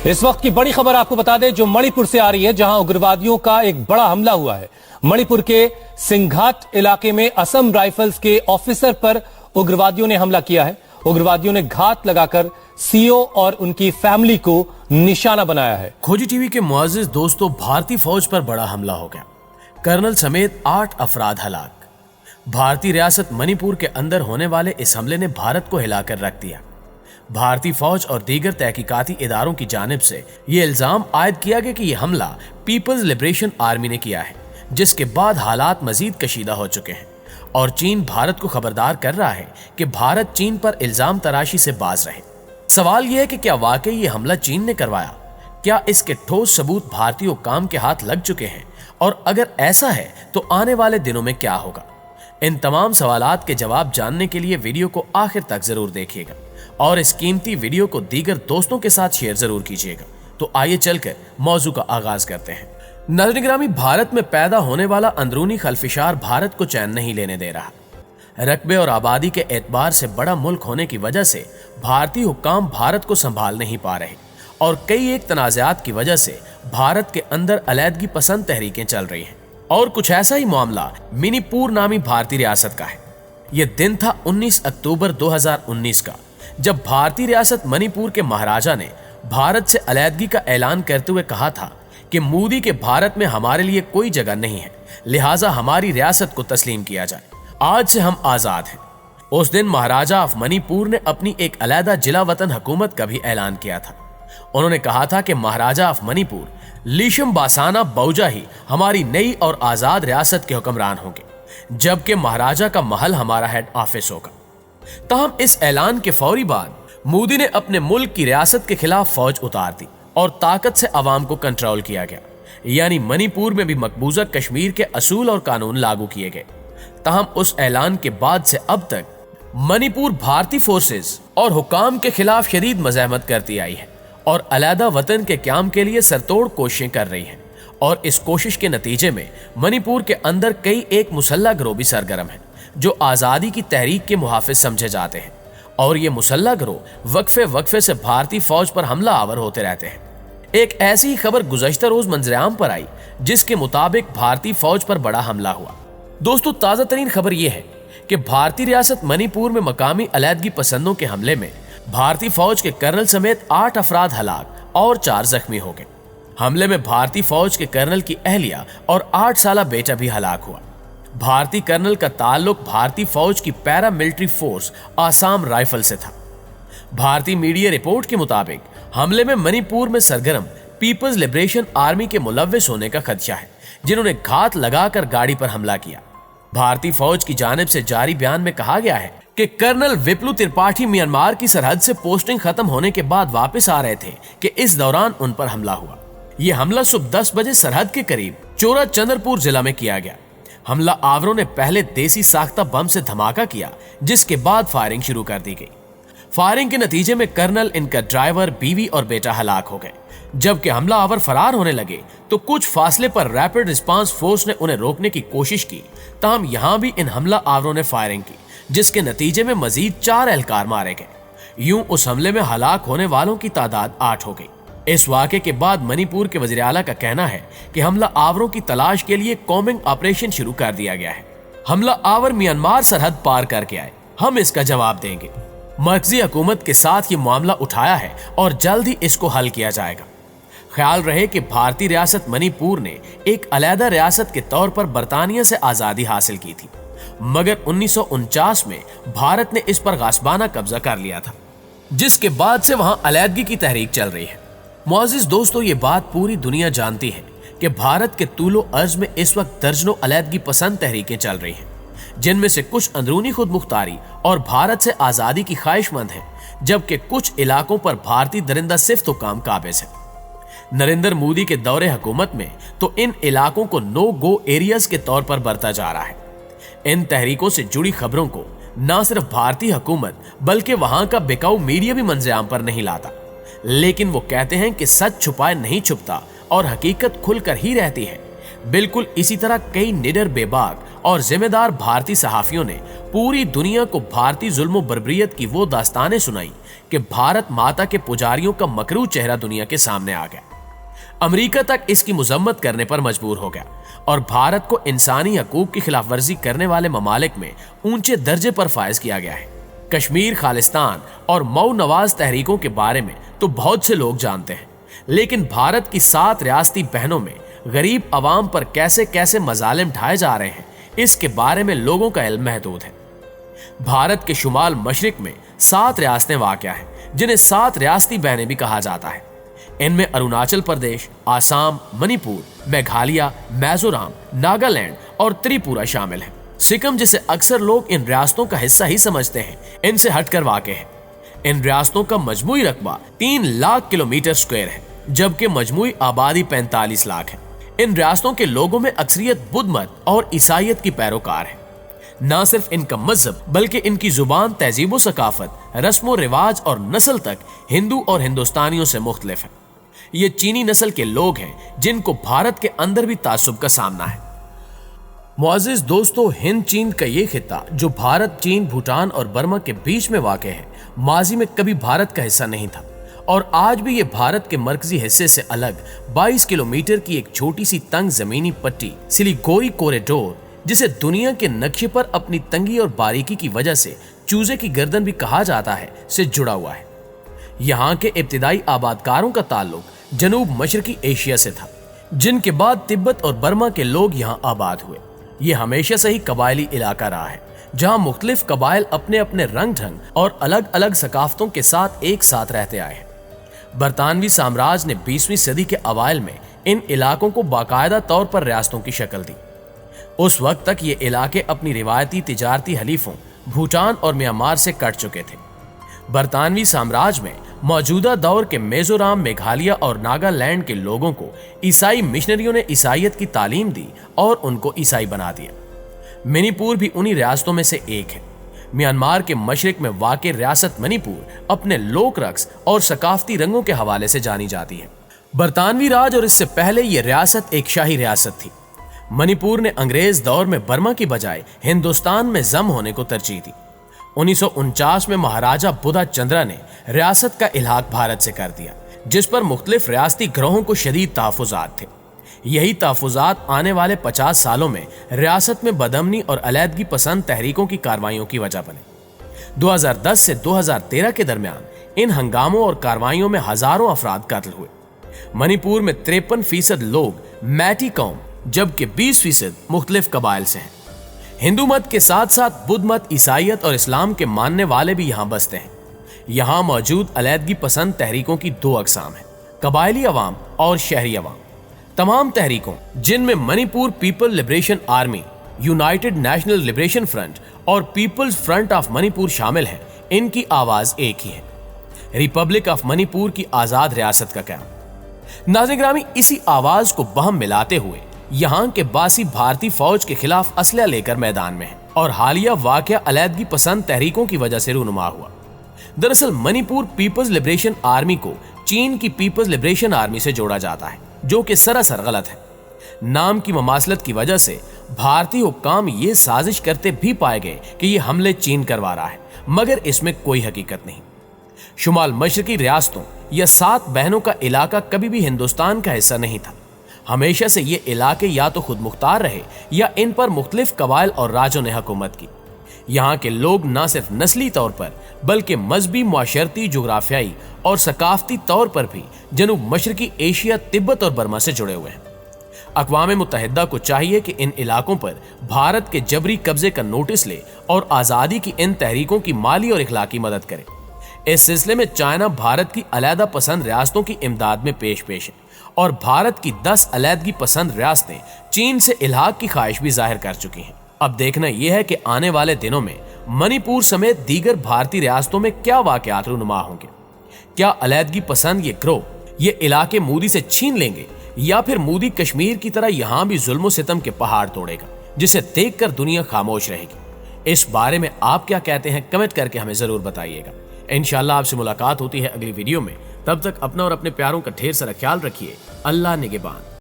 इस वक्त की बड़ी खबर आपको बता दें जो मणिपुर से आ रही है, जहां उग्रवादियों का एक बड़ा हमला हुआ है। मणिपुर के सिंघाट इलाके में असम राइफल्स के ऑफिसर पर उग्रवादियों ने हमला किया है। उग्रवादियों ने घात लगाकर सीओ और उनकी फैमिली को निशाना बनाया है। खोजी टीवी के मुअज़्ज़िज़ दोस्तों, भारतीय फौज पर बड़ा हमला हो गया। कर्नल समेत 8 अफराद हलाक। भारतीय रियासत मणिपुर के अंदर होने वाले इस हमले ने भारत को हिलाकर रख दिया। भारतीय फौज और दीगर तहकीकाती इदारों की जानिब से ये इल्जाम आयद किया गया कि यह हमला पीपल्स लिबरेशन आर्मी ने किया है, जिसके बाद हालात मजीद कशीदा हो चुके हैं और चीन भारत को खबरदार कर रहा है कि भारत चीन पर इल्जाम तराशी से बाज रहे। सवाल यह है कि क्या वाकई ये हमला चीन ने करवाया? क्या इसके ठोस सबूत भारतीय हुक्काम के हाथ लग चुके हैं? और अगर ऐसा है तो आने वाले दिनों में क्या होगा? इन तमाम सवालात के जवाब जानने के लिए वीडियो को आखिर तक जरूर देखिएगा और इस कीमती वीडियो को दीगर दोस्तों के साथ शेयर जरूर कीजिएगा। तो आइए चलकर मौजू का आगाज करते हैं। नाज़रीन गिरामी, भारत में पैदा होने वाला अंदरूनी खलफिशार भारत को चैन नहीं लेने दे रहा। रकबे और आबादी के एतबार से बड़ा मुल्क होने की वजह से भारतीय हुक्काम भारत को संभाल नहीं पा रहे और कई एक तनाज़ात की वजह से भारत के अंदर अलैदगी पसंद तहरीकें चल रही हैं। और कुछ ऐसा ही मामला मणिपुर नामी भारतीय रियासत का है। यह दिन था 19 अक्टूबर 2019 का, जब भारतीय रियासत मणिपुर के महाराजा ने भारत से अलैदगी का ऐलान करते हुए कहा था कि मोदी के भारत में हमारे लिए कोई जगह नहीं है, लिहाजा हमारी रियासत को तस्लीम किया जाए। आज से हम आजाद हैं। उस दिन महाराजा ऑफ मणिपुर ने अपनी एक अलैदा जिला वतन हुकूमत का भी ऐलान किया था। उन्होंने कहा था कि महाराजा ऑफ मणिपुर लीशम बासाना बहुजा ही हमारी नई और आजाद रियासत के हुक्मरान होंगे, जबकि महाराजा का महल हमारा हेड ऑफिस होगा। ताहम इस ऐलान के फौरी बाद मोदी ने अपने मुल्क की रियासत के खिलाफ फौज उतार दी और ताकत से अवाम को कंट्रोल किया गया, यानी मणिपुर में भी मकबूजा कश्मीर के असूल और कानून लागू किए गए। ताहम उस ऐलान के बाद से अब तक मणिपुर भारतीय फोर्सेस और हुकाम के खिलाफ शदीद मज़ाहमत करती आई है और अलहदा वतन के क़याम के लिए सरतोड़ कोशिशें कर रही है। और इस कोशिश के नतीजे में मणिपुर के अंदर कई एक मुसल्लह गिरोह भी सरगर्म है जो आज़ादी की तहरीक के मुहाफिज समझे जाते हैं। और ये मुसल्लह गिरोह वक्फे वक्फे से भारतीय फौज पर हमला आवर होते रहते हैं। एक ऐसी ही खबर गुज़श्ता रोज मंजर-ए-आम पर आई, जिसके मुताबिक भारतीय फौज पर बड़ा हमला हुआ। दोस्तों, ताज़ा तरीन खबर यह है कि भारतीय रियासत मणिपुर में मकामी अलैदगी पसंदों के हमले में भारतीय फौज के कर्नल समेत 8 अफराद हलाक और 4 जख्मी हो गए। हमले में भारतीय फौज के कर्नल की अहलिया और 8 साला बेटा भी हलाक हुआ। भारतीय कर्नल का ताल्लुक भारतीय फौज की para military force Assam rifle से था। भारतीय मीडिया रिपोर्ट के मुताबिक हमले में मणिपुर में सरगर्म पीपल्स लिबरेशन आर्मी के मुलव्विस होने का खदशा है, जिन्होंने घात लगाकर गाड़ी पर हमला किया। भारतीय फौज की जानिब से जारी बयान में कहा गया है कि कर्नल विप्लु त्रिपाठी म्यांमार की सरहद से पोस्टिंग खत्म होने के बाद वापस आ रहे थे कि इस दौरान उन पर हमला हुआ। यह हमला सुबह 10 बजे सरहद के करीब चोरा चंद्रपुर जिला में किया गया। हमला आवरों ने पहले देसी साख्ता बम से धमाका किया, जिसके बाद फायरिंग शुरू कर दी गई। फायरिंग के नतीजे में कर्नल, इनका ड्राइवर, बीवी और बेटा हलाक हो गए। जबकि हमला आवर फरार होने लगे तो कुछ फासले पर रैपिड रिस्पांस फोर्स ने उन्हें रोकने की कोशिश की। ताहम यहां भी इन हमला आवरों ने फायरिंग की, जिसके नतीजे में मजीद 4 एहलकार मारे गए। यूं उस हमले में हलाक होने वालों की तादाद 8 हो गई। इस वाक़े के बाद मणिपुर के वज़ीर आला का कहना है कि हमला आवरों की तलाश के लिए कॉम्बिंग ऑपरेशन शुरू कर दिया गया है। हमला आवर म्यांमार सरहद पार करके आए, हम इसका जवाब देंगे। मरकजी हुकूमत के साथ ये मामला उठाया है और जल्द ही इसको हल किया जाएगा। ख्याल रहे कि भारतीय रियासत मणिपुर ने एक अलहदा रियासत के तौर पर बरतानिया से आज़ादी हासिल की थी, मगर 1949 में भारत ने इस पर गासबाना कब्जा कर लिया था, जिसके बाद से वहां अलहदगी की तहरीक चल रही है। मुअज़्ज़िज़ दोस्तों, ये बात पूरी दुनिया जानती है कि भारत के तूलो अर्ज में इस वक्त दर्जनों अलहदगी पसंद तहरीकें चल रही हैं, जिनमें से कुछ अंदरूनी खुद मुख्तारी और भारत से आज़ादी की ख्वाहिशमंद हैं, जबकि कुछ इलाकों पर भारतीय दरिंदा सिफ्त हुकाम काबिज है। नरेंद्र मोदी के दौरे हुकूमत में तो इन इलाकों को नो गो एरियाज के तौर पर बरता जा रहा है। इन तहरीकों से जुड़ी खबरों को न सिर्फ भारतीय हुकूमत बल्कि वहां का बिकाऊ मीडिया भी मंजर-ए-आम पर नहीं लाता, लेकिन वो कहते हैं कि सच छुपाए नहीं छुपता और हकीकत खुलकर ही रहती है। बिल्कुल इसी तरह कई निडर, बेबाक और जिम्मेदार भारतीय सहाफियों ने पूरी दुनिया को भारतीय जुल्म बर्बरियत की वो दास्तानें सुनाई कि भारत माता के पुजारियों का मकरू चेहरा दुनिया के सामने आ गया। अमेरिका तक इसकी मुजम्मत करने पर मजबूर हो गया और भारत को इंसानी हकूक की खिलाफ वर्जी करने वाले ममालिक में ऊंचे दर्जे पर फायज किया गया है। कश्मीर खालिस्तान और मऊ नवाज तहरीकों के बारे में तो बहुत से लोग जानते हैं, लेकिन भारत की 7 रियासती बहनों में गरीब अवाम पर कैसे कैसे मजालिम ढाए जा रहे हैं, इसके बारे में लोगों का इल्म महदूद है। भारत के शुमाल मशरिक में 7 रियासतें वाक़या हैं, जिन्हें 7 रियासती बहनें भी कहा जाता है। इनमें अरुणाचल प्रदेश, आसाम, मणिपुर, मेघालय, मिजोरम, नागालैंड और त्रिपुरा शामिल है। सिक्किम, जिसे अक्सर लोग इन रियासतों का हिस्सा ही समझते हैं, इनसे हटकर वाक़ है। इन रियासतों का मजमूई रकबा 3 लाख किलोमीटर स्क्वायर है, जबकि मजमूई आबादी 45 लाख है। इन रियासतों के लोगों में अक्सरियत बुद्ध मत और ईसाइयत की पैरोकार है। न सिर्फ इनका मजहब बल्कि इनकी जुबान, तहजीब व सकाफत, रस्म रिवाज और नस्ल तक हिंदू और हिंदुस्तानियों से मुख्तलिफ है। ये चीनी नस्ल के लोग हैं जिनको भारत के अंदर भी तासुब का सामना है। मुअज़्ज़िज़ दोस्तों, हिंद चीन का ये खित्ता जो भारत, चीन, भूटान और बर्मा के बीच में वाक़ है, माजी में कभी भारत का हिस्सा नहीं था और आज भी ये भारत के मरकजी हिस्से से अलग 22 किलोमीटर की एक छोटी सी तंग जमीनी पट्टी, सिलिगुरी कॉरिडोर, जिसे दुनिया के नक्शे पर अपनी तंगी और बारीकी की वजह से चूजे की गर्दन भी कहा जाता है, से जुड़ा हुआ है। यहाँ के इब्तिदाई आबादकारों का ताल्लुक जनूब मशरकी एशिया से था, जिनके बाद तिब्बत और बर्मा के लोग यहाँ आबाद हुए। ये हमेशा से ही कबायली इलाका रहा है, जहाँ मुख्तलिफ कबाइल अपने अपने रंग ढंग और अलग अलग सकाफतों के साथ एक साथ रहते आए हैं। बरतानवी साम्राज्य ने 20वीं सदी के अवाइल में इन इलाकों को बाकायदा तौर पर रियासतों की शक्ल दी। उस वक्त तक ये इलाके अपनी रिवायती तिजारती हलीफों भूटान और म्यांमार से कट चुके थे। बरतानवी साम्राज्य में मौजूदा दौर के मिजोरम, मेघालय और नागालैंड के लोगों को ईसाई मिशनरियों ने ईसाइयत की तालीम दी और उनको ईसाई बना दिया। मणिपुर भी उन्हीं रियासतों में से एक है। म्यांमार के मशरिक में वाक़ रियासत मणिपुर अपने लोक रक्स और सकाफती रंगों के हवाले से जानी जाती है। बरतानवी राज और इससे पहले यह रियासत एक शाही रियासत थी। मणिपुर ने अंग्रेज दौर में बर्मा की बजाय हिंदुस्तान में जम होने को तरजीह दी। 1949 में महाराजा बुधा चंद्रा ने रियासत का इल्हाक भारत से कर दिया, जिस पर मुख्तलिफ रियासती ग्रोहों को शदीद तहफ़्फ़ुज़ात थे। यही तहफ़्फ़ुज़ात आने वाले 50 सालों में रियासत में बदअमनी और अलहदगी पसंद तहरीकों की कार्रवाइयों की वजह बने। 2010 से 2013 के दरमियान इन हंगामों और कार्रवाइयों में हजारों अफराद कत्ल हुए। मणिपुर में 53% लोग मैटी कौम, जबकि 20% मुख्तलिफ कबाइल से हैं। हिंदू मत के साथ साथ बुद्ध मत, ईसाइयत और इस्लाम के मानने वाले भी यहाँ बसते हैं। यहाँ मौजूद अलहदगी पसंद तहरीकों की 2 अक़साम हैं, कबायली अवाम और शहरी अवाम। तमाम तहरीकों, जिनमें Manipur people liberation army, United national liberation front और पीपल्स फ्रंट ऑफ मणिपुर शामिल हैं, इनकी आवाज एक ही है, रिपब्लिक ऑफ मणिपुर की आजाद रियासत का क़याम। नाज़रीन ग्रामी, इसी आवाज को बहम मिलाते हुए यहाँ के बासी भारतीय फौज के खिलाफ असला लेकर मैदान में है और हालिया वाक़या अलहदगी पसंद तहरीकों की वजह से रूनुमा हुआ। दरअसल मणिपुर पीपल्स लिबरेशन आर्मी को चीन की पीपल्स लिबरेशन आर्मी से जोड़ा जाता है, जो कि सरासर गलत है। नाम की ममासलत की वजह से भारतीय हुक्काम ये साजिश करते भी पाए गए कि ये हमले चीन करवा रहा है, मगर इसमें कोई हकीकत नहीं। शुमाल मशरकी रियासतों या 7 बहनों का इलाका कभी भी हिंदुस्तान का हिस्सा नहीं था। हमेशा से ये इलाके या तो खुद मुख्तार रहे या इन पर मुख्तलिफ कबाइल और राजों ने हुकूमत की। यहाँ के लोग न सिर्फ नस्ली तौर पर बल्कि मजहबी, मुआशरती, जोग्राफियाई और सकाफती तौर पर भी जनूब मशरकी एशिया, तिब्बत और बर्मा से जुड़े हुए हैं। अक़वाम मुत्तहिदा को चाहिए कि इन इलाकों पर भारत के जबरी कब्जे का नोटिस ले और आज़ादी की इन तहरीकों की माली और इखलाकी मदद करे। इस सिलसिले में चाइना भारत की अलहदा पसंद रियासतों की इमदाद में पेश है और भारत की 10 अलहदगी पसंद रियासतें चीन से इल्हाक की ख्वाहिश भी जाहिर कर चुकी हैं। अब देखना यह है कि आने वाले दिनों में मणिपुर समेत दीगर भारतीय रियासतों में क्या वाक़यात रूनुमा होंगे। क्या अलहदगी पसंद ये ग्रोह ये इलाके मोदी से छीन लेंगे या फिर मोदी कश्मीर की तरह यहाँ भी जुल्म सितम के पहाड़ तोड़ेगा, जिसे देखकर दुनिया खामोश रहेगी। इस बारे में आप क्या कहते हैं, कमेंट करके हमें जरूर बताइएगा। इंशाअल्लाह आपसे मुलाकात होती है अगली वीडियो में। तब तक अपना और अपने प्यारों का ढेर सारा ख्याल रखिए। अल्लाह निगहबान।